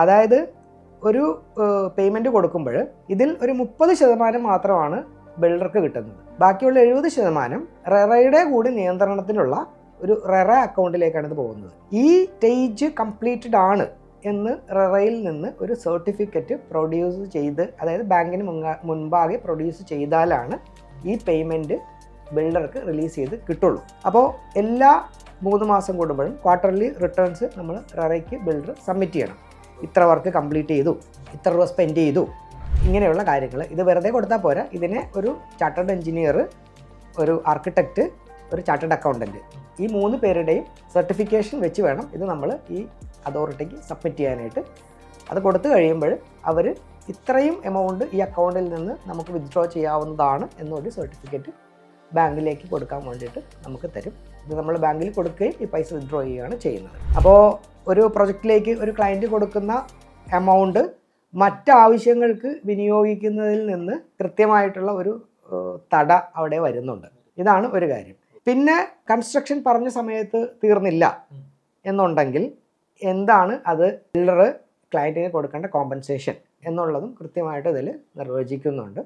അതായത് ഒരു പേയ്മെൻറ്റ് കൊടുക്കുമ്പോൾ ഇതിൽ ഒരു 30% മാത്രമാണ് ബിൽഡർക്ക് കിട്ടുന്നത്. ബാക്കിയുള്ള 70% റെറയുടെ കൂടി നിയന്ത്രണത്തിലുള്ള ഒരു റെറ അക്കൗണ്ടിലേക്കാണ് ഇത് പോകുന്നത്. ഈ സ്റ്റേജ് കംപ്ലീറ്റഡ് ആണ് എന്ന് റെറയിൽ നിന്ന് ഒരു സർട്ടിഫിക്കറ്റ് പ്രൊഡ്യൂസ് ചെയ്ത്, അതായത് ബാങ്കിന് മുൻപാകെ പ്രൊഡ്യൂസ് ചെയ്താലാണ് ഈ പേയ്മെൻറ്റ് ബിൽഡർക്ക് റിലീസ് ചെയ്ത് കിട്ടുള്ളൂ. അപ്പോൾ എല്ലാ 3 മാസം കൂടുമ്പോഴും ക്വാർട്ടർലി റിട്ടേൺസ് നമ്മൾ റെറയ്ക്ക് ബിൽഡർ സബ്മിറ്റ് ചെയ്യണം. ഇത്ര വർക്ക് കംപ്ലീറ്റ് ചെയ്തു, ഇത്ര രൂപ സ്പെൻഡ് ചെയ്തു, ഇങ്ങനെയുള്ള കാര്യങ്ങൾ. ഇത് വെറുതെ കൊടുത്താൽ പോരാ, ഇതിനെ ഒരു ചാർട്ടേഡ് എഞ്ചിനീയർ, ഒരു ആർക്കിടെക്റ്റ്, ഒരു ചാർട്ടേഡ് അക്കൗണ്ടൻറ്റ്, ഈ 3 പേരുടെയും സർട്ടിഫിക്കേഷൻ വെച്ച് വേണം ഇത് നമ്മൾ ഈ അതോറിറ്റിക്ക് സബ്മിറ്റ് ചെയ്യാനായിട്ട്. അത് കൊടുത്തു കഴിയുമ്പോൾ അവർ ഇത്രയും എമൗണ്ട് ഈ അക്കൗണ്ടിൽ നിന്ന് നമുക്ക് വിത്ഡ്രോ ചെയ്യാവുന്നതാണ് എന്നൊരു സർട്ടിഫിക്കറ്റ് ബാങ്കിലേക്ക് കൊടുക്കാൻ വേണ്ടിയിട്ട് നമുക്ക് തരും. ഇത് നമ്മൾ ബാങ്കിൽ കൊടുക്കുകയും ഈ പൈസ വിത്ഡ്രോ ചെയ്യുകയാണ് ചെയ്യുന്നത്. അപ്പോൾ ഒരു പ്രൊജക്റ്റിലേക്ക് ഒരു ക്ലയൻറ്റ് കൊടുക്കുന്ന എമൗണ്ട് മറ്റാവശ്യങ്ങൾക്ക് വിനിയോഗിക്കുന്നതിൽ നിന്ന് കൃത്യമായിട്ടുള്ള ഒരു തട അവിടെ വരുന്നുണ്ട്. ഇതാണ് ഒരു കാര്യം. പിന്നെ കൺസ്ട്രക്ഷൻ പറഞ്ഞ സമയത്ത് തീർന്നില്ല എന്നുണ്ടെങ്കിൽ എന്താണ് അത് ബിൽഡർ ക്ലയൻറ്റിന് കൊടുക്കേണ്ട കോമ്പൻസേഷൻ എന്നുള്ളതും കൃത്യമായിട്ട് ഇതിൽ നിർവചിക്കുന്നുണ്ട്.